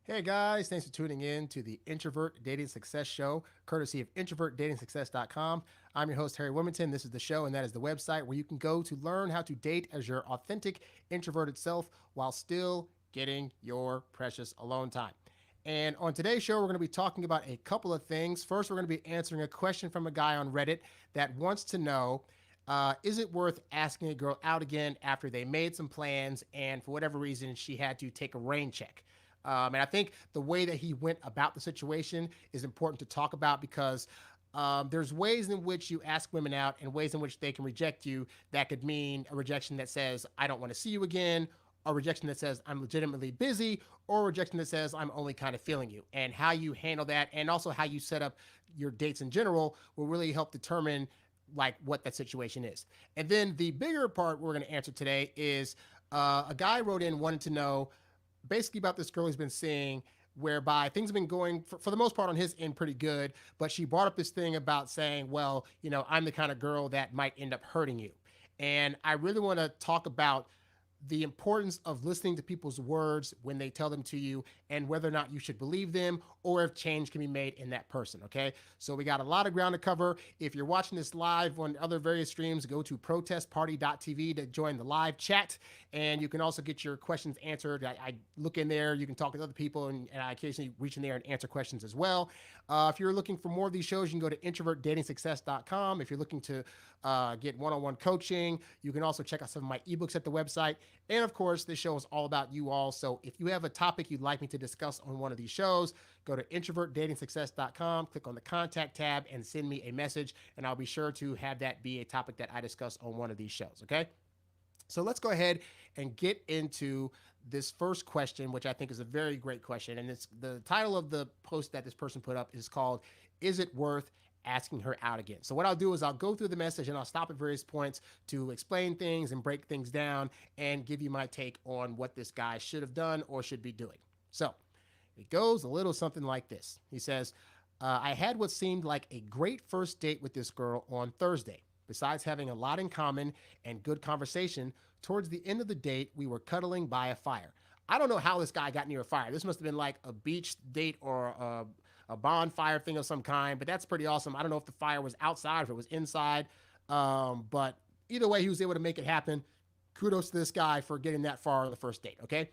Hey guys, thanks for tuning in to the Introvert Dating Success Show, courtesy of introvertdatingsuccess.com. I'm your host, Harry Wilmington. This is the show, and that is the website where you can go to learn how to date as your authentic, introverted self while still getting your precious alone time. And on today's show, we're going to be talking about a couple of things. First, we're going to be answering a question from a guy on Reddit that wants to know is it worth asking a girl out again after they made some plans and for whatever reason she had to take a rain check? And I think the way that he went about the situation is important to talk about because there's ways in which you ask women out and ways in which they can reject you that could mean a rejection that says, I don't want to see you again, a rejection that says, I'm legitimately busy, or a rejection that says, I'm only kind of feeling you. And how you handle that and also how you set up your dates in general will really help determine like what that situation is. And then the bigger part we're going to answer today is a guy wrote in wanting to know basically about this girl he's been seeing whereby things have been going for the most part on his end pretty good, but she brought up this thing about saying, well, I'm the kind of girl that might end up hurting you. And I really want to talk about the importance of listening to people's words when they tell them to you and whether or not you should believe them or if change can be made in that person. Okay. So we got a lot of ground to cover. If you're watching this live on other various streams, go to protestparty.tv to join the live chat. And you can also get your questions answered. I look in there. You can talk with other people and I occasionally reach in there and answer questions as well. If you're looking for more of these shows, you can go to introvertdatingsuccess.com. If you're looking to get one-on-one coaching, you can also check out some of my ebooks at the website. And of course, this show is all about you all. So if you have a topic you'd like me to discuss on one of these shows, go to introvertdatingsuccess.com, click on the contact tab, and send me a message. And I'll be sure to have that be a topic that I discuss on one of these shows. Okay. So let's go ahead and get into this first question, which I think is a very great question. And it's the title of the post that this person put up is called, Is It Worth Asking Her Out Again? So what I'll do is I'll go through the message and I'll stop at various points to explain things and break things down and give you my take on what this guy should have done or should be doing. So it goes a little something like this. He says, I had what seemed like a great first date with this girl on Thursday. Besides having a lot in common and good conversation, towards the end of the date, we were cuddling by a fire. I don't know how this guy got near a fire. This must have been like a beach date or a bonfire thing of some kind, but that's pretty awesome. I don't know if the fire was outside, if it was inside, but either way, he was able to make it happen. Kudos to this guy for getting that far on the first date, okay?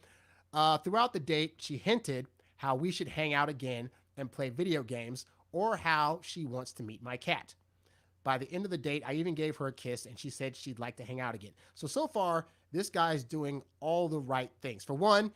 Throughout the date, she hinted how we should hang out again and play video games or how she wants to meet my cat. By the end of the date, I even gave her a kiss and she said she'd like to hang out again. So far, this guy's doing all the right things. For one,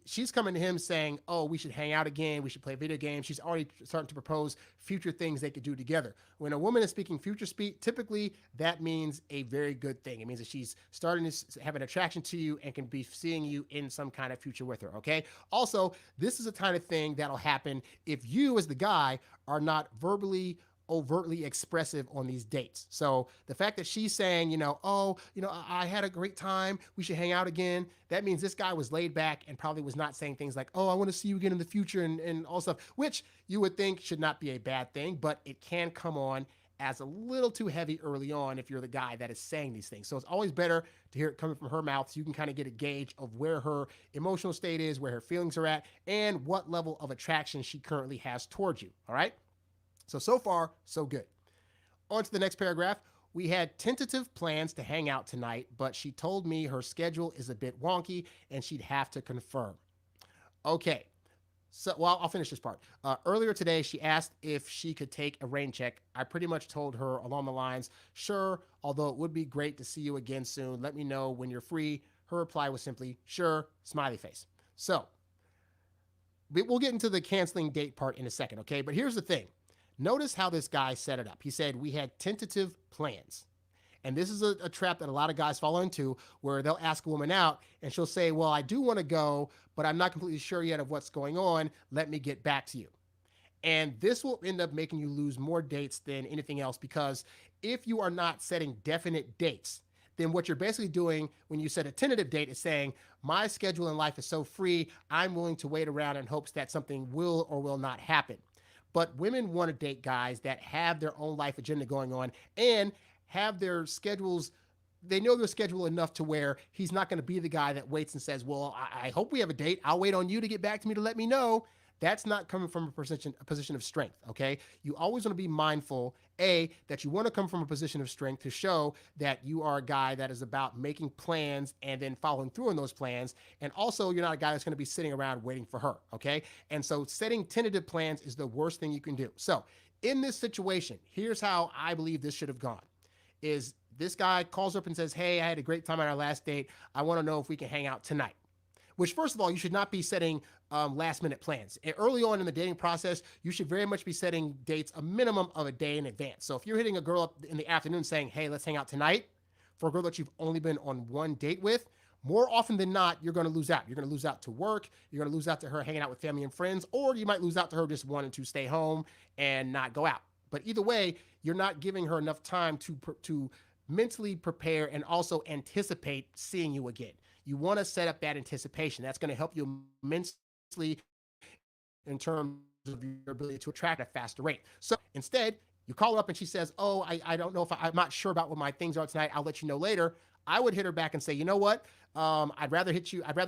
she's coming to him saying, oh, we should hang out again. We should play video games. She's already starting to propose future things they could do together. When a woman is speaking future speak, typically that means a very good thing. It means that she's starting to have an attraction to you and can be seeing you in some kind of future with her. Okay. Also, this is the kind of thing that'll happen if you, as the guy, are not verbally overtly expressive on these dates. So the fact that she's saying, I had a great time, we should hang out again, that means this guy was laid back and probably was not saying things like, oh, I want to see you again in the future and all stuff, which you would think should not be a bad thing, but it can come on as a little too heavy early on if you're the guy that is saying these things. So it's always better to hear it coming from her mouth so you can kind of get a gauge of where her emotional state is, where her feelings are at, and what level of attraction she currently has towards you. All right. So far, so good. On to the next paragraph. We had tentative plans to hang out tonight, but she told me her schedule is a bit wonky and she'd have to confirm. Okay. So, well, I'll finish this part. Earlier today, she asked if she could take a rain check. I pretty much told her along the lines, sure, although it would be great to see you again soon. Let me know when you're free. Her reply was simply, sure, smiley face. So, we'll get into the canceling date part in a second, okay? But here's the thing. Notice how this guy set it up. He said, we had tentative plans. And this is a trap that a lot of guys fall into where they'll ask a woman out and she'll say, well, I do want to go, but I'm not completely sure yet of what's going on. Let me get back to you. And this will end up making you lose more dates than anything else because if you are not setting definite dates, then what you're basically doing when you set a tentative date is saying, my schedule in life is so free, I'm willing to wait around in hopes that something will or will not happen. But women want to date guys that have their own life agenda going on and have their schedules they know their schedule enough to where he's not going to be the guy that waits and says, well, I hope we have a date. I'll wait on you to get back to me to let me know. That's not coming from a position of strength. Okay. You always want to be mindful, that you want to come from a position of strength to show that you are a guy that is about making plans and then following through on those plans. And also, you're not a guy that's going to be sitting around waiting for her. Okay. And so setting tentative plans is the worst thing you can do. So in this situation, here's how I believe this should have gone is this guy calls up and says, hey, I had a great time at our last date. I want to know if we can hang out tonight. Which, first of all, you should not be setting last minute plans. And early on in the dating process, you should very much be setting dates a minimum of a day in advance. So if you're hitting a girl up in the afternoon saying, hey, let's hang out tonight, for a girl that you've only been on one date with, more often than not, you're going to lose out. You're going to lose out to work. You're going to lose out to her hanging out with family and friends, or you might lose out to her just wanting to stay home and not go out. But either way, you're not giving her enough time to mentally prepare and also anticipate seeing you again. You want to set up that anticipation. That's going to help you immensely in terms of your ability to attract at a faster rate. So instead, you call her up and she says, oh, I don't know if I'm not sure about what my things are tonight. I'll let you know later. I would hit her back and say, you know what? I'd rather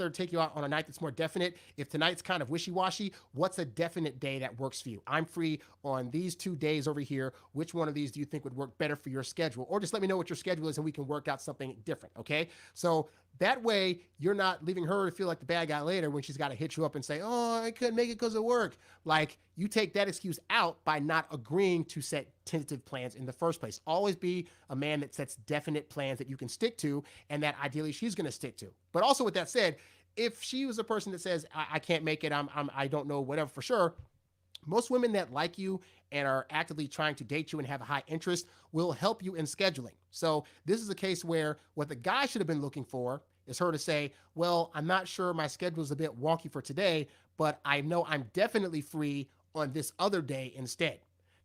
take you out on a night that's more definite. If tonight's kind of wishy-washy, what's a definite day that works for you? I'm free on these 2 days over here. Which one of these do you think would work better for your schedule? Or just let me know what your schedule is and we can work out something different. Okay. So that way you're not leaving her to feel like the bad guy later when she's got to hit you up and say, oh, I couldn't make it because of work. Like, you take that excuse out by not agreeing to set tentative plans in the first place. Always be a man that sets definite plans that you can stick to and that ideally she's going to stick to. But also with that said, if she was a person that says, I can't make it, I don't know, whatever for sure, most women that like you and are actively trying to date you and have a high interest will help you in scheduling. So this is a case where what the guy should have been looking for is her to say, well, I'm not sure, my schedule is a bit wonky for today, but I know I'm definitely free on this other day instead.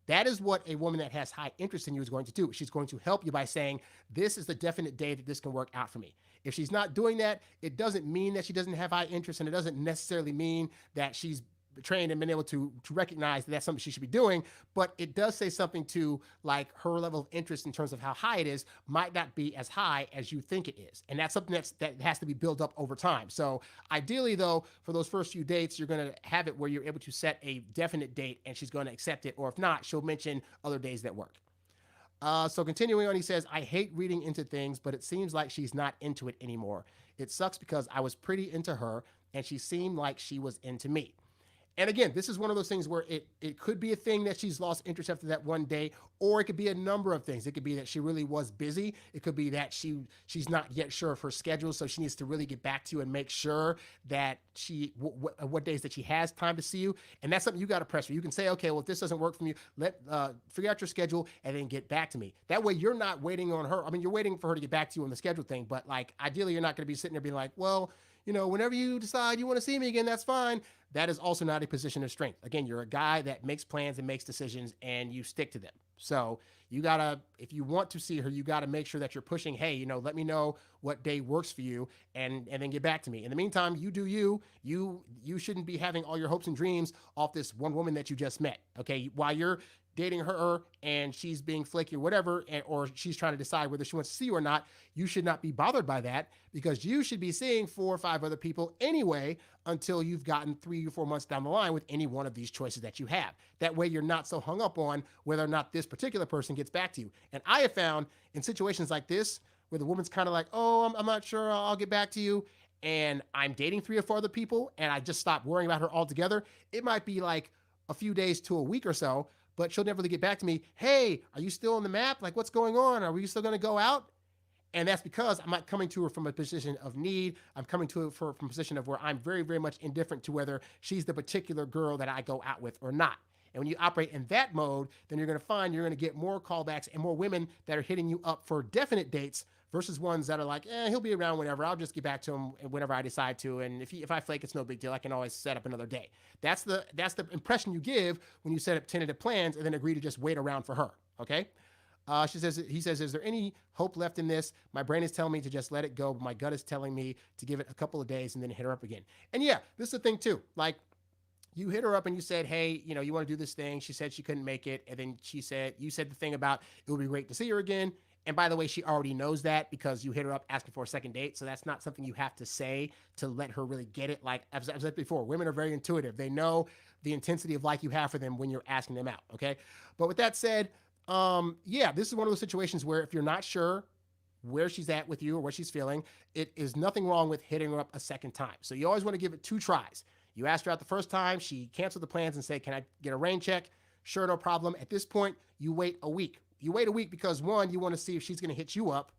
That is what a woman that has high interest in you is going to do. She's going to help you by saying, this is the definite day that this can work out for me. If she's not doing that, it doesn't mean that she doesn't have high interest, and it doesn't necessarily mean that she's trained and been able to recognize that that's something she should be doing, but it does say something to like her level of interest in terms of how high it is might not be as high as you think it is. And that's something that has to be built up over time. So ideally though, for those first few dates, you're going to have it where you're able to set a definite date and she's going to accept it. Or if not, she'll mention other days that work. So continuing on, he says, I hate reading into things, but it seems like she's not into it anymore. It sucks because I was pretty into her and she seemed like she was into me. And again, this is one of those things where it could be a thing that she's lost interest after that one day, or it could be a number of things. It could be that she really was busy. It could be that she's not yet sure of her schedule, so she needs to really get back to you and make sure that what days that she has time to see you. And that's something you got to press for. You can say, okay, well, if this doesn't work for you, figure out your schedule and then get back to me. That way you're not waiting on her. I mean, you're waiting for her to get back to you on the schedule thing, but like ideally you're not going to be sitting there being like, well, whenever you decide you want to see me again, that's fine. That is also not a position of strength. Again, you're a guy that makes plans and makes decisions and you stick to them. So you gotta, if you want to see her, you gotta make sure that you're pushing, hey, let me know what day works for you and then get back to me. In the meantime, you do you shouldn't be having all your hopes and dreams off this one woman that you just met. Okay. While you're dating her and she's being flaky or whatever, or she's trying to decide whether she wants to see you or not, you should not be bothered by that because you should be seeing 4 or 5 other people anyway until you've gotten 3 or 4 months down the line with any one of these choices that you have. That way you're not so hung up on whether or not this particular person gets back to you. And I have found in situations like this where the woman's kind of like, oh, I'm not sure, I'll get back to you, and I'm dating 3 or 4 other people and I just stop worrying about her altogether, it might be like a few days to a week or so, but she'll never really get back to me. Hey, are you still on the map? Like, what's going on? Are we still going to go out? And that's because I'm not coming to her from a position of need. I'm coming to her from a position of where I'm very, very much indifferent to whether she's the particular girl that I go out with or not. And when you operate in that mode, then you're going to find you're going to get more callbacks and more women that are hitting you up for definite dates versus ones that are like, he'll be around whenever. I'll just get back to him whenever I decide to. And if I flake, it's no big deal. I can always set up another day. That's the impression you give when you set up tentative plans and then agree to just wait around for her. Okay. He says, is there any hope left in this? My brain is telling me to just let it go, but my gut is telling me to give it a couple of days and then hit her up again. And yeah, this is the thing too. Like, you hit her up and you said, hey, you want to do this thing. She said she couldn't make it. And then you said the thing about it would be great to see her again. And by the way, she already knows that because you hit her up asking for a second date. So that's not something you have to say to let her really get it. Like I've said before, women are very intuitive. They know the intensity of like you have for them when you're asking them out. Okay. But with that said, yeah, this is one of those situations where if you're not sure where she's at with you or what she's feeling, it is nothing wrong with hitting her up a second time. So you always want to give it 2 tries. You asked her out the first time, she canceled the plans and said, "Can I get a rain check?" Sure, no problem. At this point, you wait a week. You wait a week because one, you want to see if she's going to hit you up,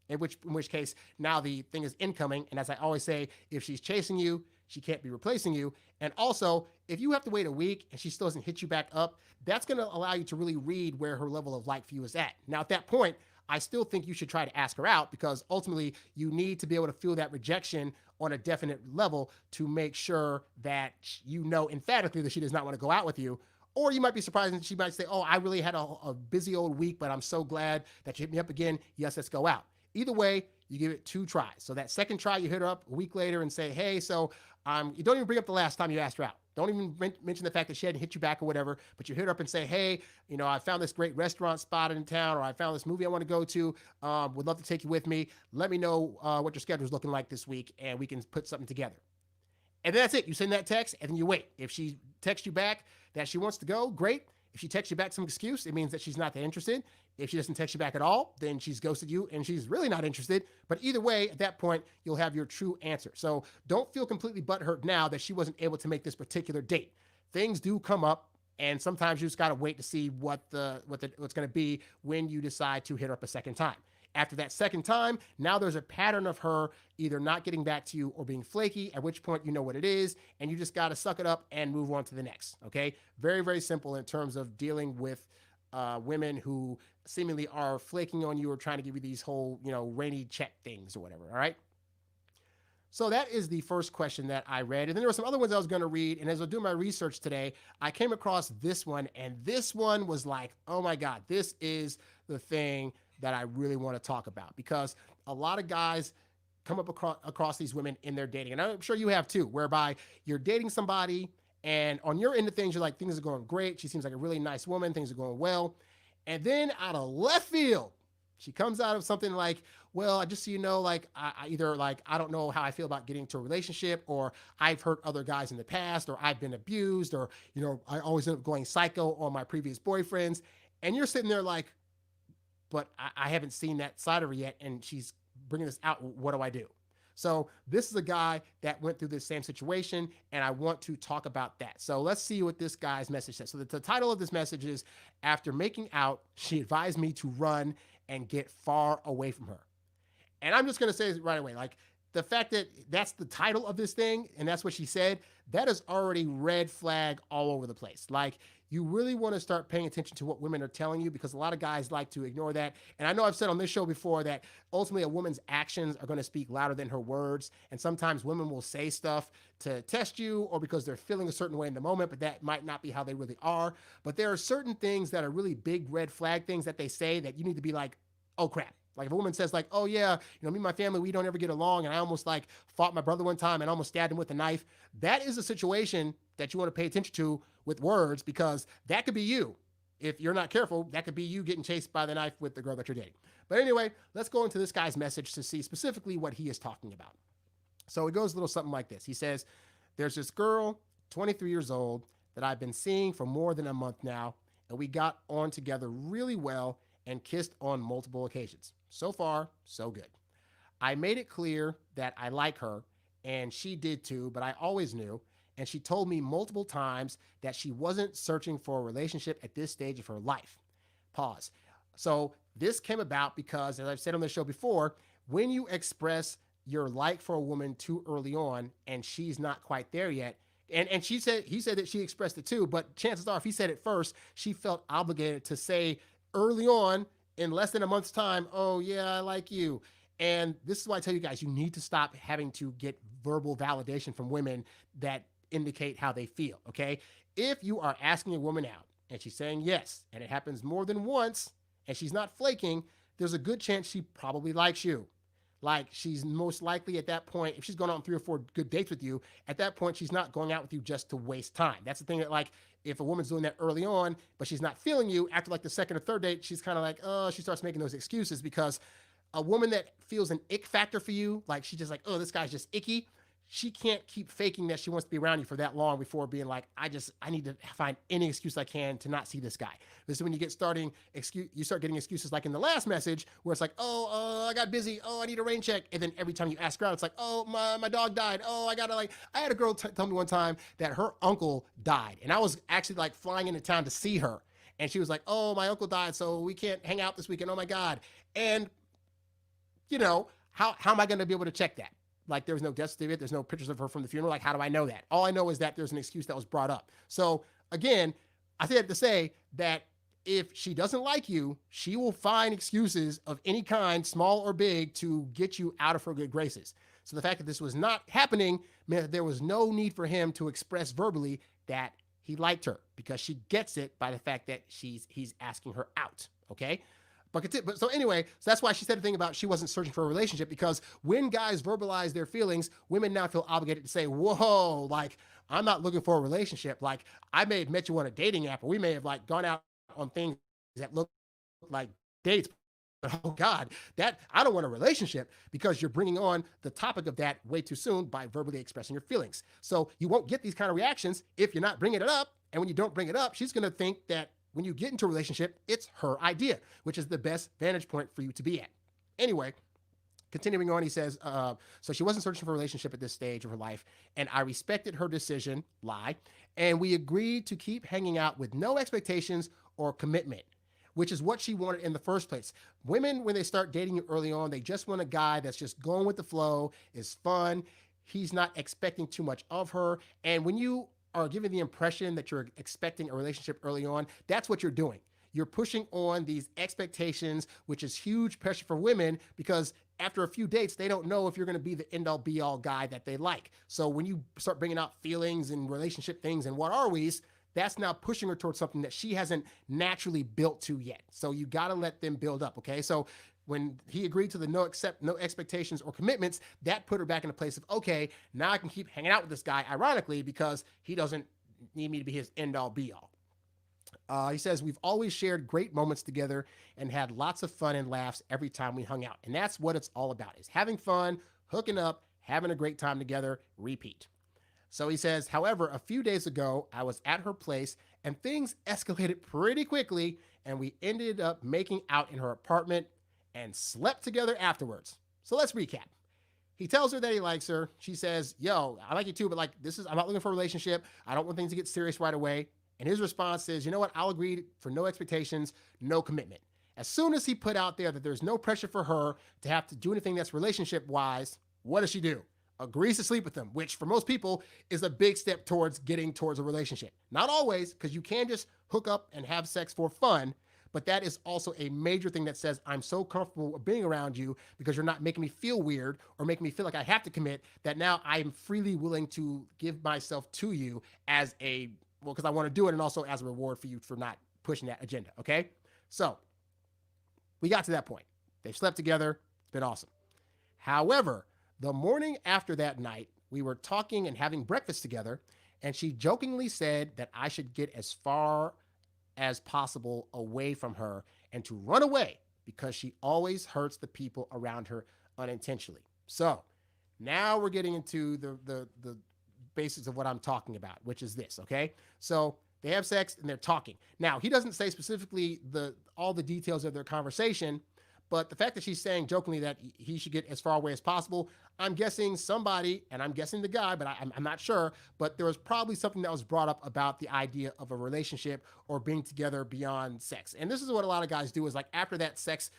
in which case now the thing is incoming. And as I always say, if she's chasing you, she can't be replacing you. And also, if you have to wait a week and she still doesn't hit you back up, that's going to allow you to really read where her level of like for you is at. Now, at that point, I still think you should try to ask her out because ultimately you need to be able to feel that rejection on a definite level to make sure that you know emphatically that she does not want to go out with you. Or you might be surprised and she might say, "Oh, I really had a busy old week, but I'm so glad that you hit me up again. Yes, let's go out." Either way, you give it 2 tries. So that second try, you hit her up a week later and say, "Hey, so you don't even bring up the last time you asked her out. Don't even mention the fact that she hadn't hit you back or whatever, but you hit her up and say, 'Hey, I found this great restaurant spot in town, or I found this movie I want to go to. Would love to take you with me. Let me know what your schedule is looking like this week, and we can put something together.'" And then that's it. You send that text, and then you wait. If she texts you back that she wants to go, great. If she texts you back some excuse, it means that she's not that interested. If she doesn't text you back at all, then she's ghosted you and she's really not interested. But either way, at that point, you'll have your true answer. So don't feel completely butthurt now that she wasn't able to make this particular date. Things do come up, and sometimes you just got to wait to see what's going to be when you decide to hit her up a second time. After that second time, now there's a pattern of her either not getting back to you or being flaky, at which point you know what it is, and you just got to suck it up and move on to the next. Okay? Very, very simple in terms of dealing with women who seemingly are flaking on you or trying to give you these whole, rainy check things or whatever. All right? So that is the first question that I read. And then there were some other ones I was going to read. And as I do my research today, I came across this one. And this one was like, oh my God, this is the thing that I really want to talk about, because a lot of guys come up across these women in their dating. And I'm sure you have too, whereby you're dating somebody and on your end of things, you're like, things are going great. She seems like a really nice woman. Things are going well. And then out of left field, she comes out of something like, "Well, just so you know, like I either like, I don't know how I feel about getting into a relationship, or I've hurt other guys in the past, or I've been abused, or, I always end up going psycho on my previous boyfriends." And you're sitting there like, "But I haven't seen that side of her yet, and she's bringing this out. What do I do?" So this is a guy that went through this same situation, and I want to talk about that. So let's see what this guy's message says. So the title of this message is, "After making out, she advised me to run and get far away from her." And I'm just going to say it right away, like, the fact that that's the title of this thing and that's what she said, that is already red flag all over the place. Like, you really want to start paying attention to what women are telling you, because a lot of guys like to ignore that. And I know I've said on this show before that ultimately a woman's actions are going to speak louder than her words. And sometimes women will say stuff to test you or because they're feeling a certain way in the moment, but that might not be how they really are. But there are certain things that are really big red flag things that they say that you need to be like, "Oh crap." Like if a woman says like, "Oh yeah, me and my family, we don't ever get along, and I almost like fought my brother one time and almost stabbed him with a knife." That is a situation that you want to pay attention to with words, because that could be you. If you're not careful, that could be you getting chased by the knife with the girl that you're dating. But anyway, let's go into this guy's message to see specifically what he is talking about. So it goes a little something like this. He says, "There's this girl, 23 years old, that I've been seeing for more than a month now, and we got on together really well and kissed on multiple occasions. So far, so good. I made it clear that I like her, and she did too, but I always knew. And she told me multiple times that she wasn't searching for a relationship at this stage of her life." Pause. So this came about because, as I've said on the show before, when you express your like for a woman too early on and she's not quite there yet, and he said that she expressed it too, but chances are if he said it first, she felt obligated to say early on in less than a month's time, "Oh yeah, I like you." And this is why I tell you guys, you need to stop having to get verbal validation from women that indicate how they feel. Okay. If you are asking a woman out and she's saying yes, and it happens more than once and she's not flaking, there's a good chance she probably likes you. Like she's most likely at that point, if she's going on 3 or 4 good dates with you, at that point she's not going out with you just to waste time. That's the thing that like if a woman's doing that early on, but she's not feeling you after like the second or third date, she's kind of like, oh, she starts making those excuses because a woman that feels an ick factor for you, like she's just like, oh, this guy's just icky. She can't keep faking that she wants to be around you for that long before being like, I need to find any excuse I can to not see this guy. This is when you you start getting excuses like in the last message where it's like, oh, I got busy. Oh, I need a rain check. And then every time you ask her out, it's like, oh, my dog died. Oh, I had a girl tell me one time that her uncle died. And I was actually like flying into town to see her. And she was like, oh, my uncle died, so we can't hang out this weekend. Oh my God. And how am I going to be able to check that? Like there's no death certificate, there's no pictures of her from the funeral. Like, how do I know that? All I know is that there's an excuse that was brought up. So again, I think I have to say that if she doesn't like you, she will find excuses of any kind, small or big, to get you out of her good graces. So the fact that this was not happening meant that there was no need for him to express verbally that he liked her because she gets it by the fact that he's asking her out. Okay. But so anyway, so that's why she said the thing about she wasn't searching for a relationship, because when guys verbalize their feelings, women now feel obligated to say, whoa, like I'm not looking for a relationship. Like I may have met you on a dating app, or we may have like gone out on things that look like dates. But oh God, that I don't want a relationship, because you're bringing on the topic of that way too soon by verbally expressing your feelings. So you won't get these kind of reactions if you're not bringing it up. And when you don't bring it up, she's going to think that when you get into a relationship, it's her idea, which is the best vantage point for you to be at. Anyway, continuing on, he says, so she wasn't searching for a relationship at this stage of her life, and I respected her decision, lie, and we agreed to keep hanging out with no expectations or commitment, which is what she wanted in the first place. Women, when they start dating you early on, they just want a guy that's just going with the flow, is fun, he's not expecting too much of her, and when you are giving the impression that you're expecting a relationship early on, that's what you're doing. You're pushing on these expectations, which is huge pressure for women, because after a few dates, they don't know if you're going to be the end all be all guy that they like. So when you start bringing out feelings and relationship things and what are we's, that's now pushing her towards something that she hasn't naturally built to yet. So you got to let them build up. Okay. So when he agreed to the no expectations or commitments, that put her back in a place of, okay, now I can keep hanging out with this guy, ironically, because he doesn't need me to be his end all be all. He says, we've always shared great moments together and had lots of fun and laughs every time we hung out. And that's what it's all about, is having fun, hooking up, having a great time together, repeat. So he says, however, a few days ago, I was at her place and things escalated pretty quickly, and we ended up making out in her apartment and slept together afterwards. So let's recap. He tells her that he likes her. She says, yo, I like you too, but like, I'm not looking for a relationship. I don't want things to get serious right away. And his response is, you know what? I'll agree for no expectations, no commitment. As soon as he put out there that there's no pressure for her to have to do anything that's relationship wise, what does she do? Agrees to sleep with him, which for most people is a big step towards getting towards a relationship. Not always, because you can just hook up and have sex for fun. But that is also a major thing that says, I'm so comfortable being around you because you're not making me feel weird or making me feel like I have to commit, that now I'm freely willing to give myself to you as because I want to do it, and also as a reward for you for not pushing that agenda. Okay. So we got to that point. They've slept together. It's been awesome. However, the morning after that night, we were talking and having breakfast together, and she jokingly said that I should get as far as possible away from her and to run away because she always hurts the people around her unintentionally. So now we're getting into the basics of what I'm talking about, which is this. Okay. So they have sex and they're talking. Now he doesn't say specifically all the details of their conversation, but the fact that she's saying jokingly that he should get as far away as possible, I'm guessing somebody, and I'm guessing the guy, but I'm not sure, but there was probably something that was brought up about the idea of a relationship or being together beyond sex. And this is what a lot of guys do, is like after that sex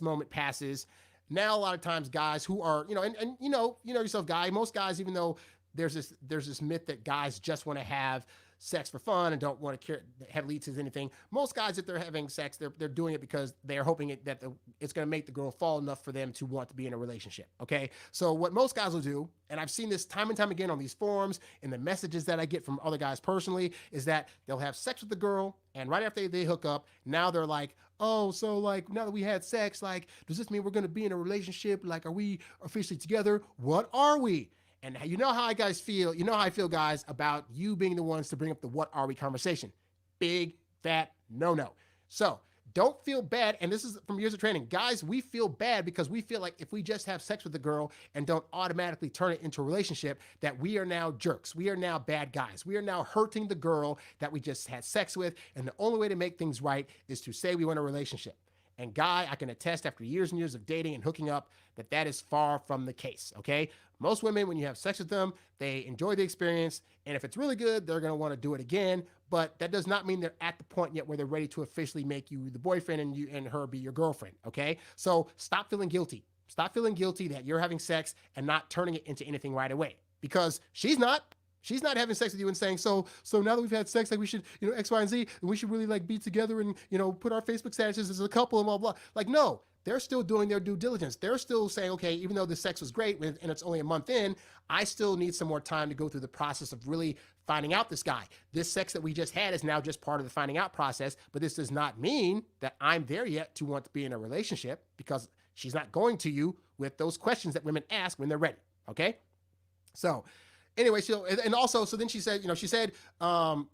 moment passes, now a lot of times guys who are, and you know yourself, guy, most guys, even though there's this myth that guys just want to have sex for fun and don't want to have lead to anything. Most guys, if they're having sex, they're doing it because they're hoping that it's going to make the girl fall enough for them to want to be in a relationship. Okay. So what most guys will do, and I've seen this time and time again on these forums and the messages that I get from other guys personally, is that they'll have sex with the girl, and right after they hook up, now they're like, oh, so like now that we had sex, like, does this mean we're going to be in a relationship? Like, are we officially together? What are we? And you know how I guys feel, you know how I feel, guys, about you being the ones to bring up the what are we conversation. Big, fat, no, no. So don't feel bad. And this is from years of training. Guys, we feel bad because we feel like if we just have sex with a girl and don't automatically turn it into a relationship, that we are now jerks. We are now bad guys. We are now hurting the girl that we just had sex with. And the only way to make things right is to say we want a relationship. And guy, I can attest after years and years of dating and hooking up that that is far from the case, okay? Most women, when you have sex with them, they enjoy the experience. And if it's really good, they're going to want to do it again. But that does not mean they're at the point yet where they're ready to officially make you the boyfriend and you and her be your girlfriend, okay? So stop feeling guilty. Stop feeling guilty that you're having sex and not turning it into anything right away. Because she's not. She's not having sex with you and saying, so now that we've had sex, like we should, X, Y, and Z, and we should really like be together and, put our Facebook statuses as a couple and blah, blah. Like, no, they're still doing their due diligence. They're still saying, okay, even though the sex was great and it's only a month in, I still need some more time to go through the process of really finding out this guy. This sex that we just had is now just part of the finding out process, but this does not mean that I'm there yet to want to be in a relationship, because she's not going to you with those questions that women ask when they're ready, okay? So anyway, so and also, so then she said,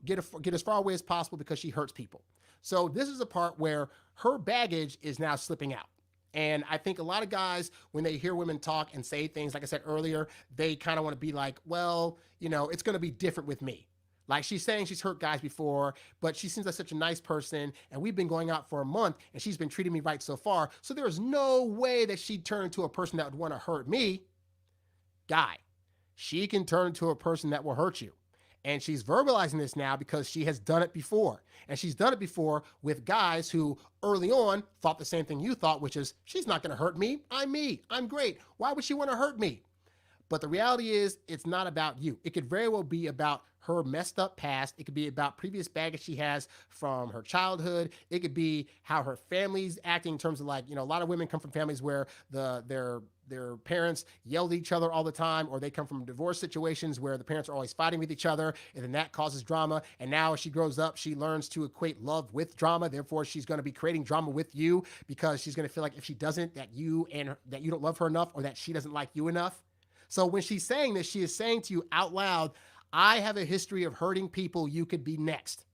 get as far away as possible because she hurts people. So this is a part where her baggage is now slipping out. And I think a lot of guys, when they hear women talk and say things, like I said earlier, they kind of want to be like, well, it's going to be different with me. Like, she's saying she's hurt guys before, but she seems like such a nice person, and we've been going out for a month, and she's been treating me right so far. So there is no way that she'd turn into a person that would want to hurt me. Guy, she can turn into a person that will hurt you. And she's verbalizing this now because she has done it before. And she's done it before with guys who early on thought the same thing you thought, which is, she's not going to hurt me. I'm me. I'm great. Why would she want to hurt me? But the reality is, it's not about you. It could very well be about her messed up past. It could be about previous baggage she has from her childhood. It could be how her family's acting in terms of, like, a lot of women come from families where their parents yelled at each other all the time, or they come from divorce situations where the parents are always fighting with each other, and then that causes drama. And now as she grows up, she learns to equate love with drama. Therefore, she's going to be creating drama with you, because she's going to feel like if she doesn't, that you don't love her enough, or that she doesn't like you enough. So when she's saying this, she is saying to you out loud, I have a history of hurting people. You could be next.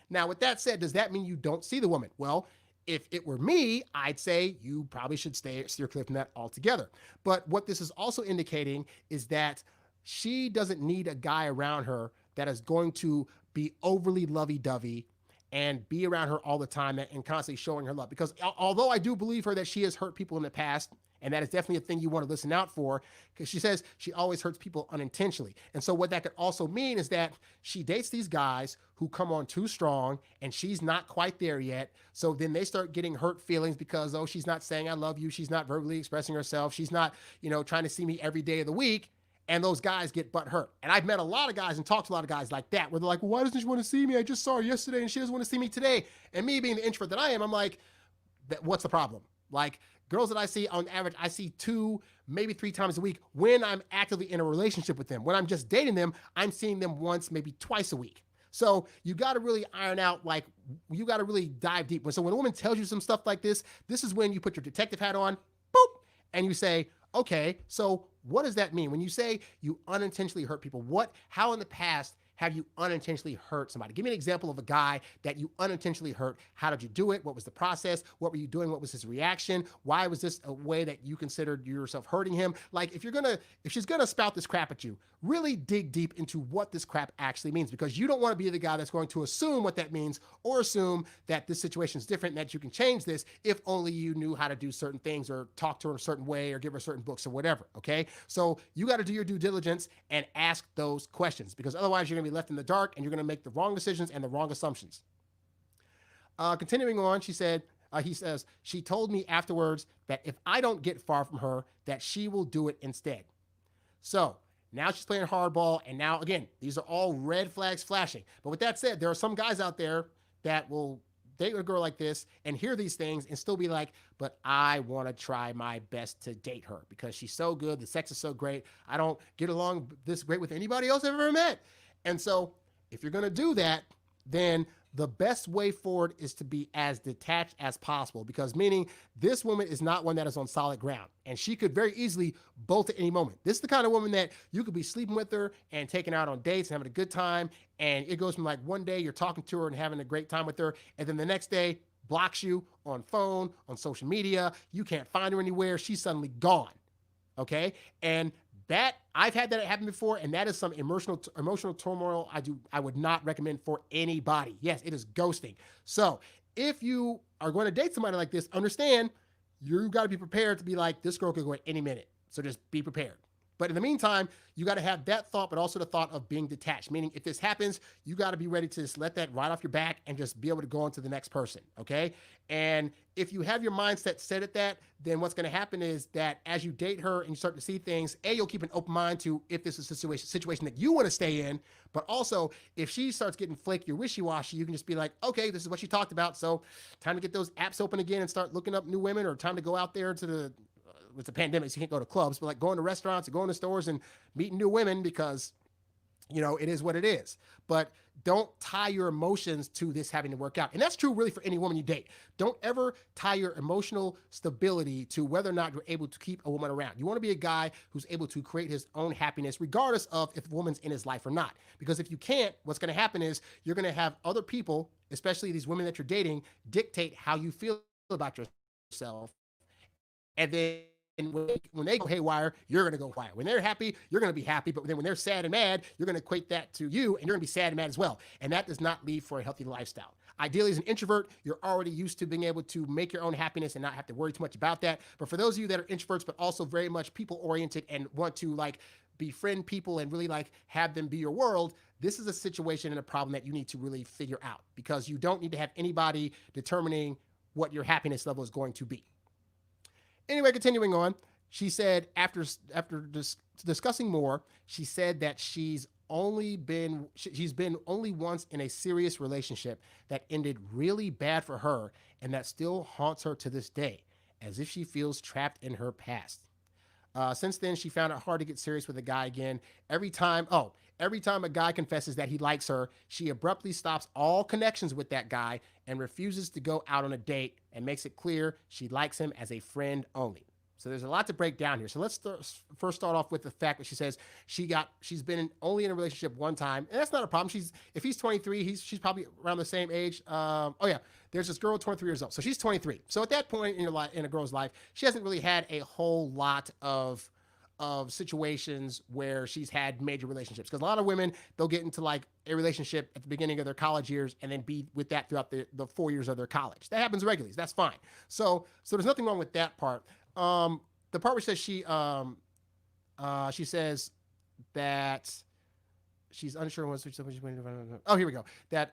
Now, with that said, does that mean you don't see the woman? Well, if it were me, I'd say you probably should steer clear from that altogether. But what this is also indicating is that she doesn't need a guy around her that is going to be overly lovey-dovey and be around her all the time and constantly showing her love. Because although I do believe her that she has hurt people in the past, and that is definitely a thing you want to listen out for, because she says she always hurts people unintentionally. And so what that could also mean is that she dates these guys who come on too strong, and she's not quite there yet. So then they start getting hurt feelings because, oh, she's not saying I love you. She's not verbally expressing herself. She's not, trying to see me every day of the week. And those guys get butt hurt. And I've met a lot of guys and talked to a lot of guys like that, where they're like, well, why doesn't she want to see me? I just saw her yesterday and she doesn't want to see me today. And me being the introvert that I am, I'm like, what's the problem? Like, girls that I see on average, I see 2, maybe 3 times a week when I'm actively in a relationship with them. When I'm just dating them, I'm seeing them once, maybe twice a week. So you got to really iron out, like, you got to really dive deep. So when a woman tells you some stuff like this is when you put your detective hat on, boop, and you say, okay, so what does that mean? When you say you unintentionally hurt people, how in the past have you unintentionally hurt somebody? Give me an example of a guy that you unintentionally hurt. How did you do it? What was the process? What were you doing? What was his reaction? Why was this a way that you considered yourself hurting him? Like, if she's gonna spout this crap at you, really dig deep into what this crap actually means, because you don't want to be the guy that's going to assume what that means, or assume that this situation is different and that you can change this if only you knew how to do certain things, or talk to her a certain way, or give her certain books or whatever, okay? So you got to do your due diligence and ask those questions, because otherwise you're going to be left in the dark and you're going to make the wrong decisions and the wrong assumptions. Continuing on, he says, she told me afterwards that if I don't get far from her, that she will do it instead. So now she's playing hardball, and now, again, these are all red flags flashing. But with that said, there are some guys out there that will date a girl like this and hear these things and still be like, but I want to try my best to date her because she's so good, the sex is so great, I don't get along this great with anybody else I've ever met. And so if you're going to do that, then the best way forward is to be as detached as possible, because meaning this woman is not one that is on solid ground, and she could very easily bolt at any moment. This is the kind of woman that you could be sleeping with her and taking out on dates and having a good time, and it goes from like one day you're talking to her and having a great time with her, and then the next day blocks you on phone, on social media, you can't find her anywhere, she's suddenly gone. Okay, and that I've had that happen before, and that is some emotional turmoil I would not recommend for anybody. Yes, it is ghosting. So if you are going to date somebody like this, understand you got to be prepared to be like, this girl could go at any minute. So just be prepared. But in the meantime, you got to have that thought, but also the thought of being detached. Meaning, if this happens, you got to be ready to just let that ride off your back and just be able to go on to the next person. Okay. And if you have your mindset set at that, then what's going to happen is that as you date her and you start to see things, you'll keep an open mind to if this is a situation that you want to stay in. But also, if she starts getting flaky or wishy-washy, you can just be like, okay, this is what she talked about. So time to get those apps open again and start looking up new women, or time to go out there to the it's a pandemic, so you can't go to clubs, but like going to restaurants and going to stores and meeting new women, because it is what it is. But don't tie your emotions to this having to work out. And that's true really for any woman you date. Don't ever tie your emotional stability to whether or not you're able to keep a woman around. You want to be a guy who's able to create his own happiness, regardless of if the woman's in his life or not. Because if you can't, what's going to happen is you're going to have other people, especially these women that you're dating, dictate how you feel about yourself. And then when they go haywire, you're going to go haywire. When they're happy, you're going to be happy. But then when they're sad and mad, you're going to equate that to you, and you're going to be sad and mad as well. And that does not lead for a healthy lifestyle. Ideally, as an introvert, you're already used to being able to make your own happiness and not have to worry too much about that. But for those of you that are introverts, but also very much people oriented and want to like befriend people and really like have them be your world, this is a situation and a problem that you need to really figure out, because you don't need to have anybody determining what your happiness level is going to be. Anyway, continuing on, she said after discussing more, she said that she's been only once in a serious relationship that ended really bad for her, and that still haunts her to this day, as if she feels trapped in her past. Since then, she found it hard to get serious with a guy again. Every time a guy confesses that he likes her, she abruptly stops all connections with that guy and refuses to go out on a date, and makes it clear she likes him as a friend only. So there's a lot to break down here. So let's first start off with the fact that she says she's been only in a relationship one time, and that's not a problem. If he's 23, she's probably around the same age. There's this girl 23 years old, so she's 23. So at that point in a girl's life, she hasn't really had a whole lot of situations where she's had major relationships, because a lot of women, they'll get into like a relationship at the beginning of their college years and then be with that throughout the 4 years of their college. That happens regularly. That's fine. So there's nothing wrong with that part. The part where says she says that she's unsure what she's oh, here we go. That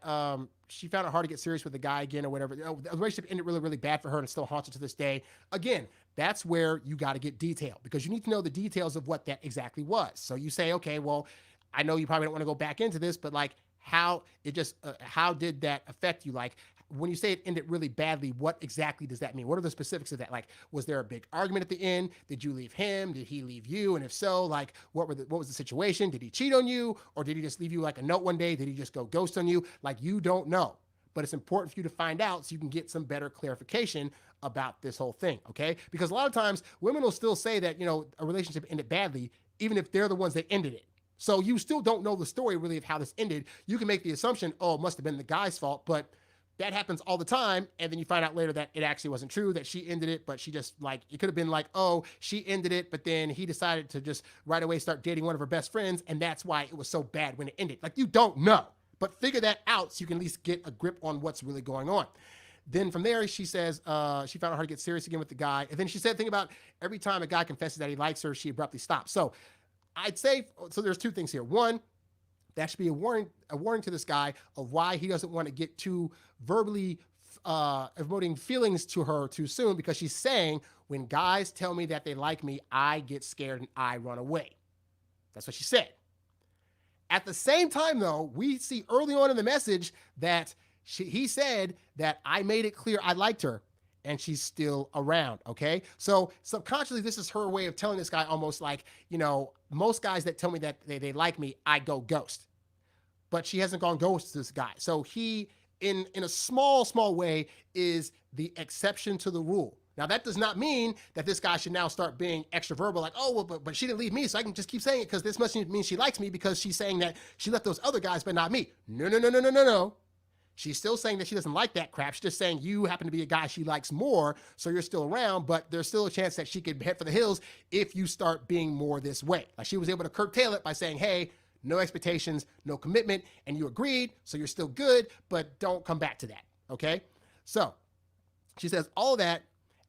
she found it hard to get serious with the guy again or whatever. The relationship ended really, really bad for her and still haunts her to this day. Again, that's where you got to get detailed, because you need to know the details of what that exactly was. So you say, okay, well, I know you probably don't want to go back into this, but like how did that affect you? Like, when you say it ended really badly, what exactly does that mean? What are the specifics of that? Like, was there a big argument at the end? Did you leave him? Did he leave you? And if so, like, what was the situation? Did he cheat on you? Or did he just leave you like a note one day? Did he just go ghost on you? Like, you don't know. But it's important for you to find out so you can get some better clarification about this whole thing, okay? Because a lot of times women will still say that, a relationship ended badly, even if they're the ones that ended it. So you still don't know the story really of how this ended. You can make the assumption, oh, it must have been the guy's fault, but that happens all the time. And then you find out later that it actually wasn't true, that she ended it, but she just it could have been like, oh, she ended it, but then he decided to just right away start dating one of her best friends. And that's why it was so bad when it ended. Like, you don't know, but figure that out so you can at least get a grip on what's really going on. Then from there, she says she found it hard to get serious again with the guy. And then she said, think about every time a guy confesses that he likes her, she abruptly stops. So I'd say, so there's two things here. One, that should be a warning to this guy of why he doesn't want to get too verbally emoting feelings to her too soon, because she's saying, when guys tell me that they like me, I get scared and I run away. That's what she said. At the same time, though, we see early on in the message that he said that I made it clear I liked her, and she's still around, okay? So subconsciously, this is her way of telling this guy almost like, most guys that tell me that they like me, I go ghost. But she hasn't gone ghost to this guy. So he in a small way is the exception to the rule. Now that does not mean that this guy should now start being extra verbal, like, oh, well, but she didn't leave me, so I can just keep saying it because this must mean she likes me because she's saying that she left those other guys, but not me. No, no, no, no, no, no, no. She's still saying that she doesn't like that crap. She's just saying you happen to be a guy she likes more, so you're still around, but there's still a chance that she could head for the hills if you start being more this way. Like she was able to curtail it by saying, hey, no expectations, no commitment, and you agreed, so you're still good, but don't come back to that, okay? So she says all that,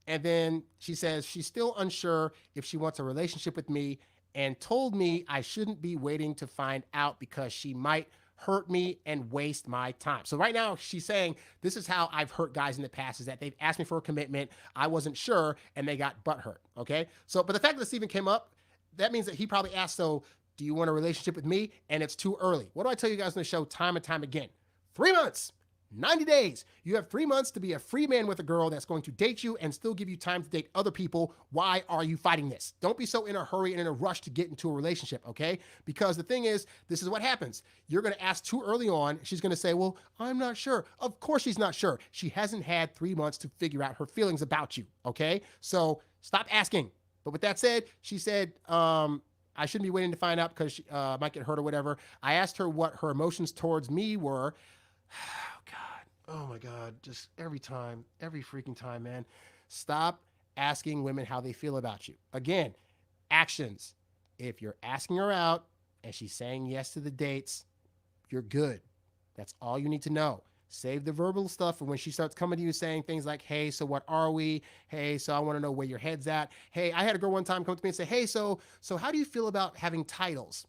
and then she says she's still unsure if she wants a relationship with me and told me I shouldn't be waiting to find out because she might hurt me and waste my time. So right now she's saying this is how I've hurt guys in the past, is that they've asked me for a commitment, I wasn't sure, and they got butt hurt, okay? So, but the fact that this even came up, that means that he probably asked, so do you want a relationship with me? And it's too early. What do I tell you guys on the show time and time again? 3 months. 90 days. You have 3 months to be a free man with a girl that's going to date you and still give you time to date other people. Why are you fighting this? Don't be so in a hurry and in a rush to get into a relationship, okay? Because the thing is, this is what happens. You're going to ask too early on. She's going to say, well, I'm not sure. Of course she's not sure. She hasn't had 3 months to figure out her feelings about you, okay? So stop asking. But with that said, she said, I shouldn't be waiting to find out because she might get hurt or whatever. I asked her what her emotions towards me were. Oh my God, just every time, every freaking time, man. Stop asking women how they feel about you. Again, actions. If you're asking her out and she's saying yes to the dates, you're good. That's all you need to know. Save the verbal stuff for when she starts coming to you saying things like, hey, so what are we? Hey, so I want to know where your head's at. Hey, I had a girl one time come to me and say, hey, so how do you feel about having titles?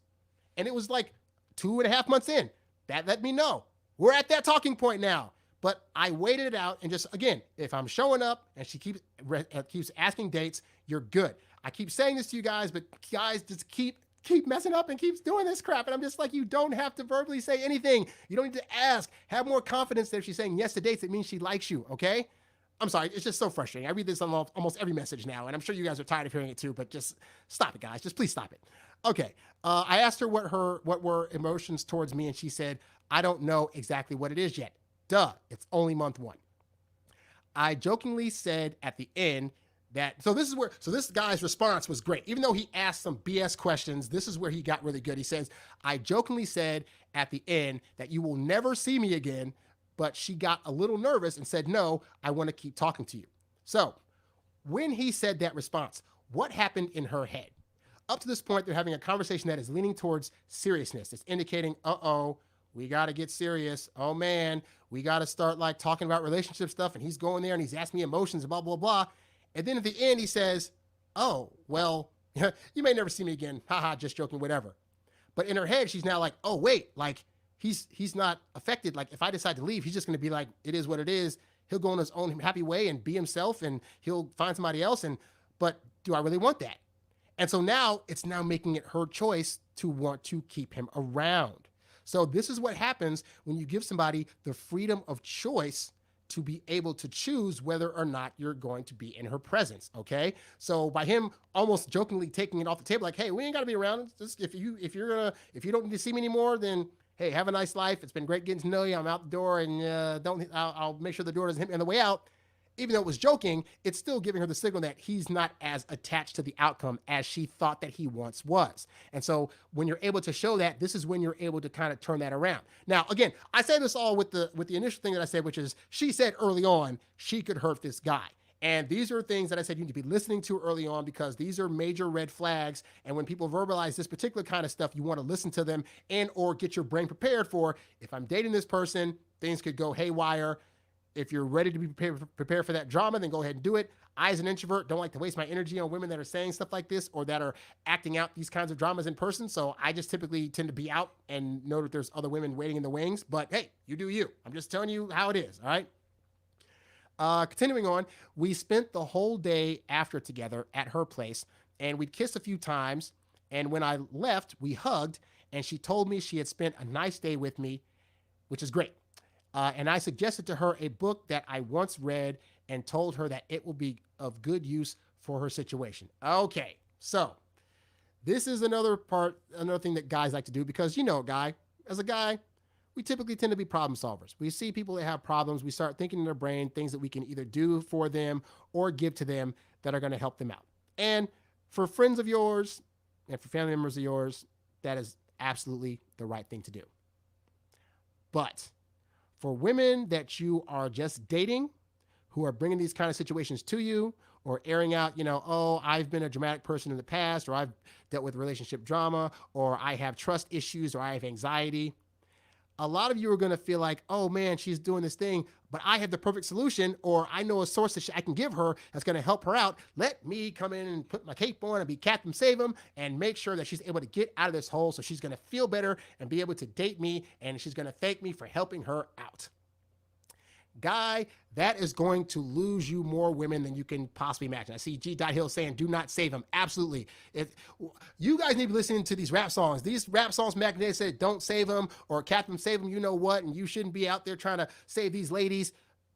And it was like 2.5 months in. That let me know. We're at that talking point now. But I waited it out and just, again, if I'm showing up and she keeps asking dates, you're good. I keep saying this to you guys, but guys just keep messing up and keeps doing this crap. And I'm just like, you don't have to verbally say anything. You don't need to ask. Have more confidence that if she's saying yes to dates, it means she likes you, okay? I'm sorry, it's just so frustrating. I read this on almost every message now, and I'm sure you guys are tired of hearing it too, but just stop it, guys. Just please stop it. Okay, I asked her what were emotions towards me, and she said, I don't know exactly what it is yet. Duh, it's only month 1. I jokingly said at the end that, so this guy's response was great. Even though he asked some BS questions, this is where he got really good. He says, I jokingly said at the end that you will never see me again, but she got a little nervous and said, no, I want to keep talking to you. So when he said that response, what happened in her head? Up to this point, they're having a conversation that is leaning towards seriousness. It's indicating, uh-oh, we got to get serious. Oh man, we got to start like talking about relationship stuff. And he's going there and he's asking me emotions and blah, blah, blah. And then at the end, he says, oh, well, you may never see me again. Haha, just joking, whatever. But in her head, she's now like, oh, wait, like he's not affected. Like if I decide to leave, he's just going to be like, it is what it is. He'll go in his own happy way and be himself and he'll find somebody else. But do I really want that? And so now it's now making it her choice to want to keep him around. So this is what happens when you give somebody the freedom of choice to be able to choose whether or not you're going to be in her presence. Okay. So by him almost jokingly taking it off the table, like, hey, we ain't got to be around. Just if you don't need to see me anymore, then hey, have a nice life. It's been great getting to know you. I'm out the door and I'll make sure the door doesn't hit me on the way out. Even though it was joking, it's still giving her the signal that he's not as attached to the outcome as she thought that he once was. And so when you're able to show that, this is when you're able to kind of turn that around. Now, again, I say this all with the initial thing that I said, which is she said early on she could hurt this guy. And these are things that I said you need to be listening to early on because these are major red flags. And when people verbalize this particular kind of stuff, you want to listen to them and or get your brain prepared for, if I'm dating this person, things could go haywire. If you're ready to be prepared for that drama, then go ahead and do it. I, as an introvert, don't like to waste my energy on women that are saying stuff like this or that are acting out these kinds of dramas in person. So I just typically tend to be out and know that there's other women waiting in the wings. But hey, you do you. I'm just telling you how it is, all right? Continuing on, we spent the whole day after together at her place, and we'd kissed a few times. And when I left, we hugged, and she told me she had spent a nice day with me, which is great. And I suggested to her a book that I once read and told her that it will be of good use for her situation. Okay, so this is another thing that guys like to do because, as a guy, we typically tend to be problem solvers. We see people that have problems, we start thinking in their brain things that we can either do for them or give to them that are going to help them out. And for friends of yours and for family members of yours, that is absolutely the right thing to do. But for women that you are just dating, who are bringing these kind of situations to you, or airing out, oh, I've been a dramatic person in the past, or I've dealt with relationship drama, or I have trust issues, or I have anxiety. A lot of you are going to feel like, oh man, she's doing this thing, but I have the perfect solution, or I know a source that I can give her that's going to help her out. Let me come in and put my cape on and be Captain Save 'em and make sure that she's able to get out of this hole, so she's going to feel better and be able to date me, and she's going to thank me for helping her out. Guy, that is going to lose you more women than you can possibly imagine. I see G. Hill saying, do not save them. Absolutely. You guys need to be listening to these rap songs. These rap songs back in the day said, don't save them, or Captain Save them, you know what, and you shouldn't be out there trying to save these ladies.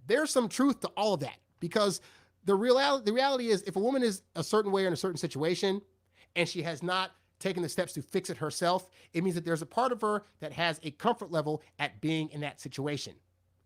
There's some truth to all of that, because the reality is, if a woman is a certain way in a certain situation and she has not taken the steps to fix it herself, it means that there's a part of her that has a comfort level at being in that situation.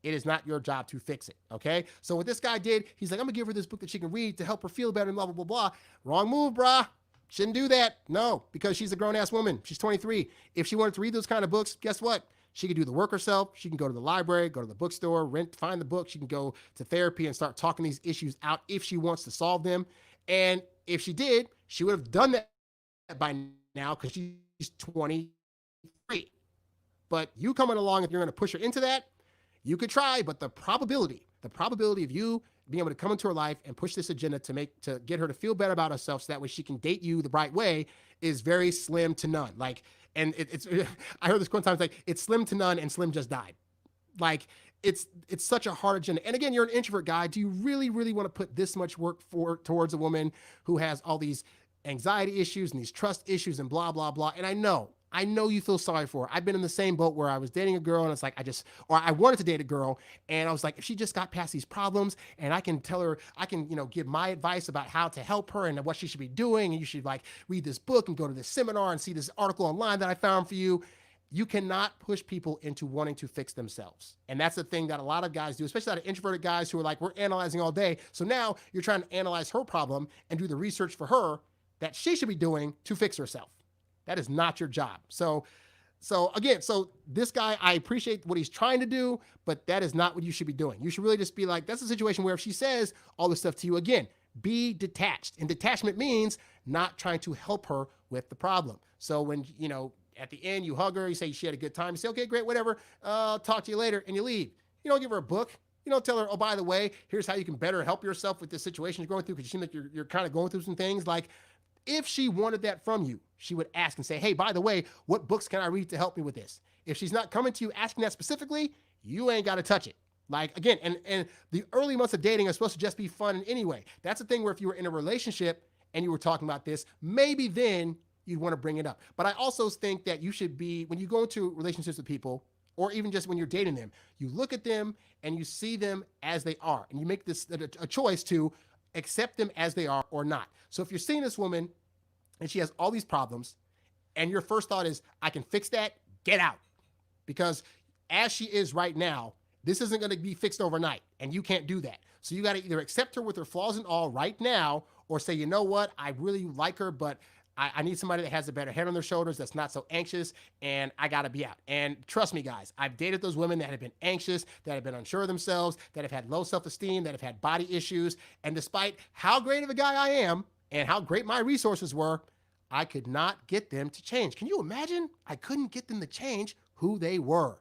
It is not your job to fix it, okay? So what this guy did, he's like, I'm gonna give her this book that she can read to help her feel better and blah, blah, blah, blah. Wrong move, brah. Shouldn't do that. No, because she's a grown-ass woman. She's 23. If she wanted to read those kind of books, guess what? She can do the work herself. She can go to the library, go to the bookstore, find the book. She can go to therapy and start talking these issues out if she wants to solve them. And if she did, she would have done that by now, because she's 23. But you coming along, if you're gonna push her into that, you could try, but the probability of you being able to come into her life and push this agenda to get her to feel better about herself, so that way she can date you the right way, is very slim to none. Like, and it's I heard this one time, it's like, it's slim to none and Slim just died. Like, it's such a hard agenda. And again, you're an introvert guy. Do you really, really want to put this much work towards a woman who has all these anxiety issues and these trust issues and blah, blah, blah? And I know you feel sorry for her. I've been in the same boat where I was dating a girl and it's like, I wanted to date a girl, and I was like, if she just got past these problems and I can tell her, I can, give my advice about how to help her and what she should be doing. And you should like read this book and go to this seminar and see this article online that I found for you. You cannot push people into wanting to fix themselves. And that's the thing that a lot of guys do, especially a lot of introverted guys who are like, we're analyzing all day. So now you're trying to analyze her problem and do the research for her that she should be doing to fix herself. That is not your job. So again, this guy, I appreciate what he's trying to do, but that is not what you should be doing. You should really just be like, that's a situation where if she says all this stuff to you, again, be detached. And detachment means not trying to help her with the problem. So when, at the end, you hug her, you say she had a good time, you say, okay, great, whatever, talk to you later, and you leave. You don't give her a book. You don't tell her, oh, by the way, here's how you can better help yourself with this situation you're going through, because you seem like you're kind of going through some things. Like, if she wanted that from you, she would ask and say, hey, by the way, what books can I read to help me with this? If she's not coming to you asking that specifically, you ain't got to touch it. Like, again, and the early months of dating are supposed to just be fun anyway. That's the thing where if you were in a relationship and you were talking about this, maybe then you'd want to bring it up. But I also think that you should be, when you go into relationships with people, or even just when you're dating them, you look at them and you see them as they are. And you make this a choice to accept them as they are or not. So if you're seeing this woman and she has all these problems and your first thought is, I can fix that, get out. Because as she is right now, this isn't going to be fixed overnight, and you can't do that. So you got to either accept her with her flaws and all right now, or say, you know what, I really like her, but I need somebody that has a better head on their shoulders, that's not so anxious, and I got to be out. And trust me, guys, I've dated those women that have been anxious, that have been unsure of themselves, that have had low self-esteem, that have had body issues. And despite how great of a guy I am and how great my resources were, I could not get them to change. Can you imagine? I couldn't get them to change who they were.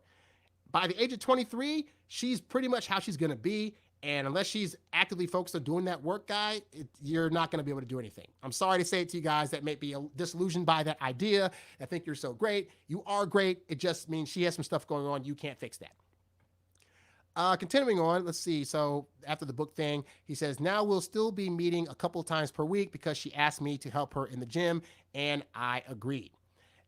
By the age of 23, she's pretty much how she's going to be. And unless she's actively focused on doing that work, guy, you're not going to be able to do anything. I'm sorry to say it to you guys that may be disillusioned by that idea. I think you're so great. You are great. It just means she has some stuff going on. You can't fix that. Continuing on, let's see. So after the book thing, he says, now we'll still be meeting a couple times per week because she asked me to help her in the gym, and I agreed.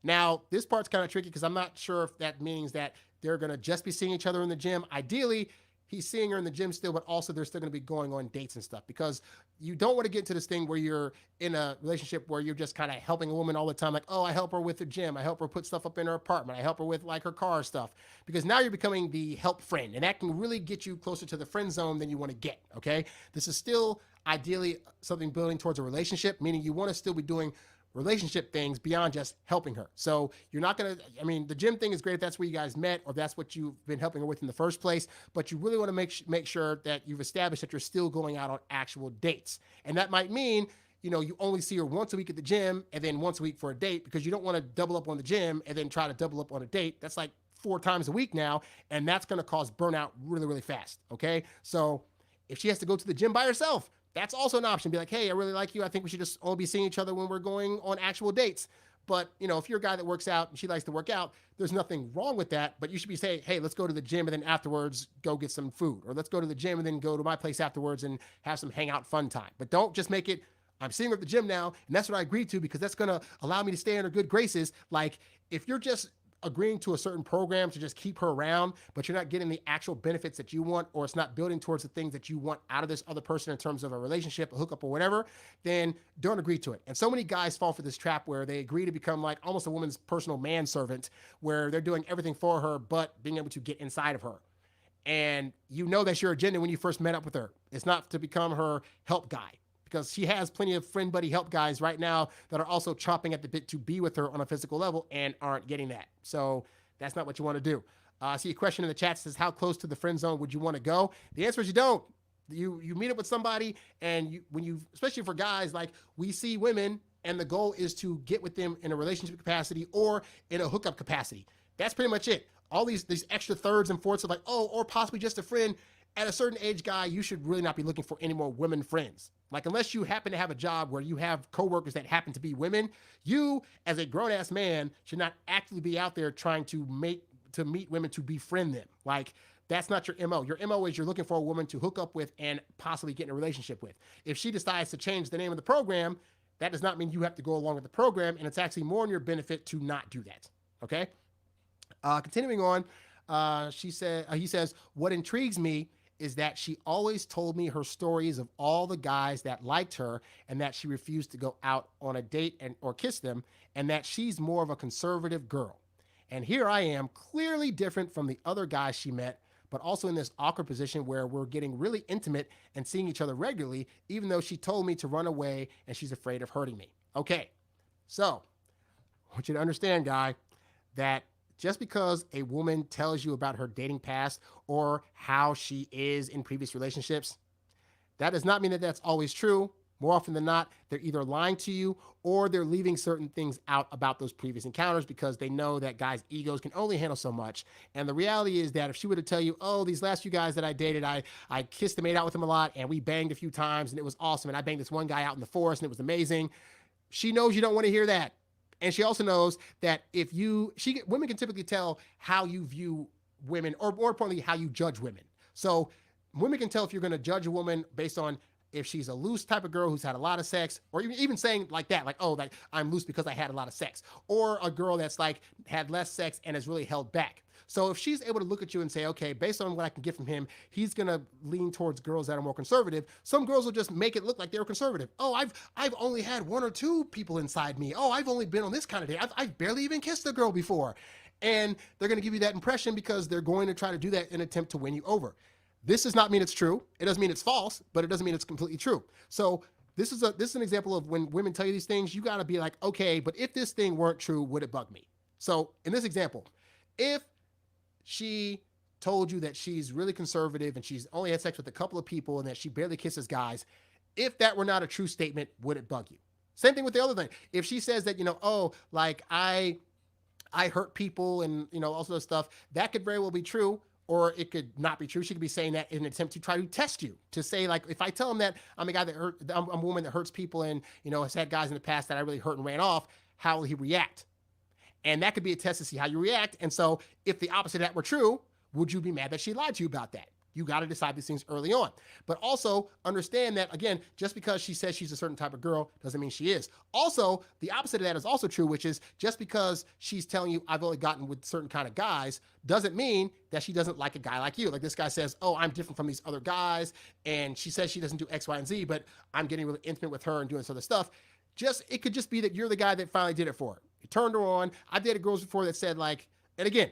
Now, this part's kind of tricky because I'm not sure if that means that they're going to just be seeing each other in the gym. Ideally, he's seeing her in the gym still, but also they're still going to be going on dates and stuff, because you don't want to get into this thing where you're in a relationship where you're just kind of helping a woman all the time. Like, oh, I help her with the gym. I help her put stuff up in her apartment. I help her with like her car stuff, because now you're becoming the help friend, and that can really get you closer to the friend zone than you want to get. Okay. This is still ideally something building towards a relationship, meaning you want to still be doing relationship things beyond just helping her. So you're not going to, I mean, the gym thing is great if that's where you guys met or that's what you've been helping her with in the first place, but you really want to make sure that you've established that you're still going out on actual dates. And that might mean, you know, you only see her once a week at the gym and then once a week for a date, because you don't want to double up on the gym and then try to double up on a date. That's like 4 times a week now, and that's going to cause burnout really, really fast. Okay. So if she has to go to the gym by herself, that's also an option. Be like, hey, I really like you. I think we should just all be seeing each other when we're going on actual dates. But, you know, if you're a guy that works out and she likes to work out, there's nothing wrong with that. But you should be saying, hey, let's go to the gym and then afterwards go get some food. Or let's go to the gym and then go to my place afterwards and have some hangout fun time. But don't just make it, I'm seeing her at the gym now, and that's what I agreed to because that's going to allow me to stay in her good graces. Like, if you're just agreeing to a certain program to just keep her around, but you're not getting the actual benefits that you want, or it's not building towards the things that you want out of this other person in terms of a relationship, a hookup, or whatever, then don't agree to it. And so many guys fall for this trap where they agree to become like almost a woman's personal manservant, where they're doing everything for her, but being able to get inside of her. And you know that's your agenda when you first met up with her. It's not to become her help guy, because she has plenty of friend buddy help guys right now that are also chomping at the bit to be with her on a physical level and aren't getting that. So that's not what you want to do. I see a question in the chat says, how close to the friend zone would you want to go? The answer is you don't. You meet up with somebody, and when you, especially for guys, like we see women and the goal is to get with them in a relationship capacity or in a hookup capacity. That's pretty much it. All these extra thirds and fourths of like, oh, or possibly just a friend. At a certain age, guy, you should really not be looking for any more women friends. Like, unless you happen to have a job where you have coworkers that happen to be women, you, as a grown-ass man, should not actively be out there trying to meet women to befriend them. Like, that's not your MO. Your MO is you're looking for a woman to hook up with and possibly get in a relationship with. If she decides to change the name of the program, that does not mean you have to go along with the program, and it's actually more in your benefit to not do that. Okay? Continuing on, he says, what intrigues me is that she always told me her stories of all the guys that liked her and that she refused to go out on a date or kiss them, and that she's more of a conservative girl. And here I am, clearly different from the other guys she met, but also in this awkward position where we're getting really intimate and seeing each other regularly, even though she told me to run away and she's afraid of hurting me. Okay, so I want you to understand, guy, that just because a woman tells you about her dating past or how she is in previous relationships, that does not mean that that's always true. More often than not, they're either lying to you or they're leaving certain things out about those previous encounters because they know that guys' egos can only handle so much. And the reality is that if she were to tell you, oh, these last few guys that I dated, I kissed and made out with them a lot and we banged a few times and it was awesome. And I banged this one guy out in the forest and it was amazing. She knows you don't want to hear that. And she also knows that women can typically tell how you view women, or more importantly, how you judge women. So women can tell if you're going to judge a woman based on if she's a loose type of girl who's had a lot of sex, or even saying like that, like, oh, like I'm loose because I had a lot of sex, or a girl that's like had less sex and is really held back. So if she's able to look at you and say, okay, based on what I can get from him, he's going to lean towards girls that are more conservative. Some girls will just make it look like they're conservative. Oh, I've only had 1 or 2 people inside me. Oh, I've only been on this kind of date. I've barely even kissed a girl before. And they're going to give you that impression because they're going to try to do that in an attempt to win you over. This does not mean it's true. It doesn't mean it's false, but it doesn't mean it's completely true. So this is an example of when women tell you these things, you got to be like, okay, but if this thing weren't true, would it bug me? So in this example, if she told you that she's really conservative and she's only had sex with a couple of people and that she barely kisses guys, if that were not a true statement, would it bug you? Same thing with the other thing. If she says that, oh, like I hurt people and, all sorts of stuff, that could very well be true, or it could not be true. She could be saying that in an attempt to try to test you, to say, like, if I tell him that I'm a woman that hurts people and, has had guys in the past that I really hurt and ran off, how will he react? And that could be a test to see how you react. And so if the opposite of that were true, would you be mad that she lied to you about that? You got to decide these things early on. But also understand that, again, just because she says she's a certain type of girl doesn't mean she is. Also, the opposite of that is also true, which is just because she's telling you I've only gotten with certain kind of guys doesn't mean that she doesn't like a guy like you. Like this guy says, oh, I'm different from these other guys. And she says she doesn't do X, Y, and Z, but I'm getting really intimate with her and doing this other stuff. It could just be that you're the guy that finally did it for her. You turned her on. I've dated girls before that said like, and again,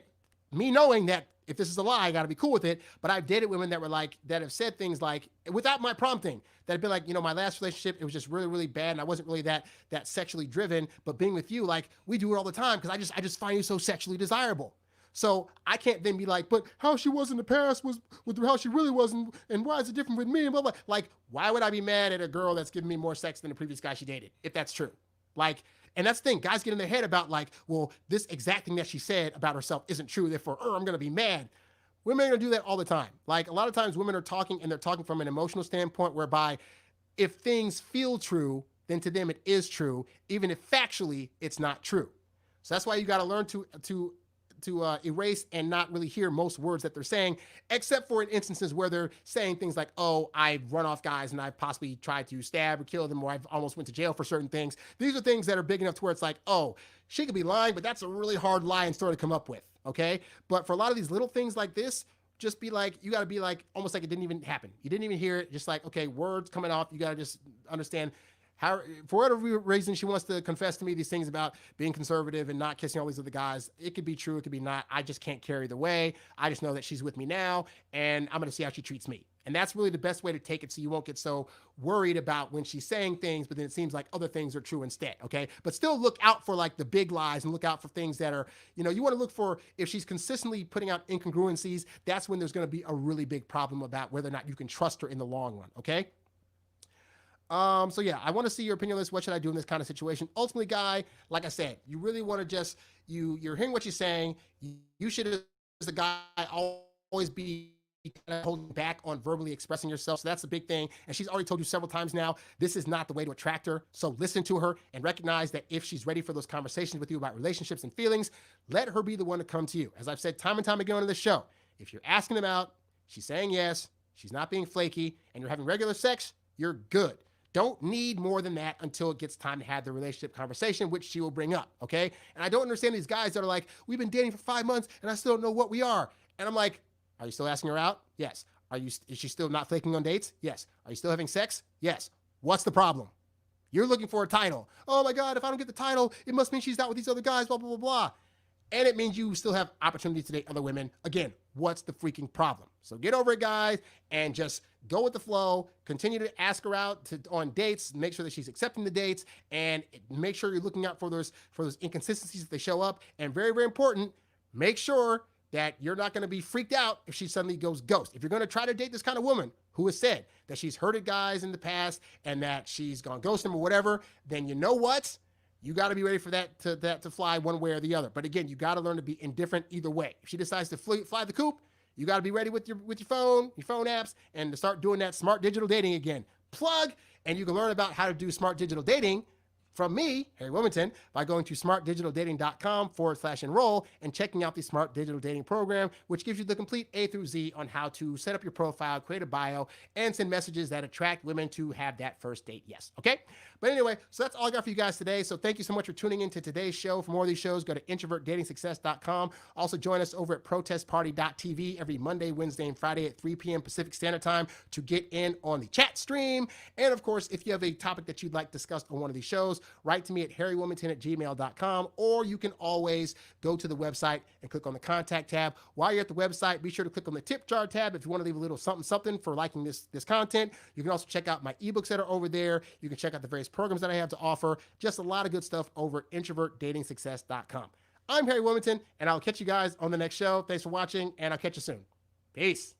me knowing that if this is a lie, I got to be cool with it. But I've dated women that were like, that have said things like, without my prompting, that have been like, my last relationship, it was just really, really bad. And I wasn't really that sexually driven. But being with you, like, we do it all the time because I just find you so sexually desirable. So I can't then be like, but how she was in the past was with how she really was, and why is it different with me? And blah, blah. Like, why would I be mad at a girl that's giving me more sex than the previous guy she dated, if that's true? Like, and that's the thing. Guys get in their head about like, well, this exact thing that she said about herself isn't true. Therefore, I'm going to be mad. Women are going to do that all the time. Like a lot of times women are talking and they're talking from an emotional standpoint whereby if things feel true, then to them it is true, even if factually it's not true. So that's why you got to learn to erase and not really hear most words that they're saying, except for in instances where they're saying things like, oh, I've run off guys and I've possibly tried to stab or kill them, or I've almost went to jail for certain things. These are things that are big enough to where it's like, oh, she could be lying, but that's a really hard lie and story to come up with, okay? But for a lot of these little things like this, just be like, you got to be like, almost like it didn't even happen. You didn't even hear it. Just like, okay, words coming off, you got to just understand how, for whatever reason she wants to confess to me these things about being conservative and not kissing all these other guys. It could be true, it could be not. I just can't carry the way. I just know that she's with me now, and I'm going to see how she treats me. And that's really the best way to take it, so you won't get so worried about when she's saying things, but then it seems like other things are true instead, okay? But still look out for like the big lies and look out for things that are, you want to look for, if she's consistently putting out incongruencies, that's when there's going to be a really big problem about whether or not you can trust her in the long run, okay? So yeah, I want to see your opinion on this. What should I do in this kind of situation? Ultimately, guy, like I said, you really want to just, you're hearing what she's saying. You should, as a guy, always be holding back on verbally expressing yourself. So that's the big thing. And she's already told you several times now, this is not the way to attract her. So listen to her and recognize that if she's ready for those conversations with you about relationships and feelings, let her be the one to come to you. As I've said time and time again on this show, if you're asking them out, she's saying yes, she's not being flaky, and you're having regular sex, you're good. Don't need more than that until it gets time to have the relationship conversation, which she will bring up, okay? And I don't understand these guys that are like, we've been dating for 5 months and I still don't know what we are. And I'm like, are you still asking her out? Yes. Is she still not flaking on dates? Yes. Are you still having sex? Yes. What's the problem? You're looking for a title. Oh my God, if I don't get the title, it must mean she's out with these other guys, blah, blah, blah, blah. And it means you still have opportunities to date other women. Again, what's the freaking problem? So get over it, guys, and just go with the flow. Continue to ask her out on dates. Make sure that she's accepting the dates, and make sure you're looking out for those inconsistencies if they show up. And very, very important, make sure that you're not going to be freaked out if she suddenly goes ghost. If you're going to try to date this kind of woman who has said that she's hurted guys in the past and that she's gone ghost them or whatever, then you know what? You got to be ready for that to fly one way or the other. But again, you got to learn to be indifferent either way. If she decides to fly the coop, you got to be ready with your phone apps, and to start doing that smart digital dating again. Plug, and you can learn about how to do smart digital dating from me, Harry Wilmington, by going to smartdigitaldating.com/enroll and checking out the Smart Digital Dating Program, which gives you the complete A through Z on how to set up your profile, create a bio, and send messages that attract women to have that first date. Yes. Okay. But anyway, so that's all I got for you guys today. So thank you so much for tuning into today's show. For more of these shows, go to introvertdatingsuccess.com. Also join us over at protestparty.tv every Monday, Wednesday, and Friday at 3 p.m. Pacific Standard Time to get in on the chat stream. And of course, if you have a topic that you'd like discussed on one of these shows, write to me at harrywilmington@gmail.com, or you can always go to the website and click on the contact tab. While you're at the website, be sure to click on the tip jar tab if you want to leave a little something for liking this content. You can also check out my ebooks that are over there. You can check out the various programs that I have to offer. Just a lot of good stuff over at introvertdatingsuccess.com. I'm Harry Wilmington, and I'll catch you guys on the next show. Thanks for watching, and I'll catch you soon. Peace.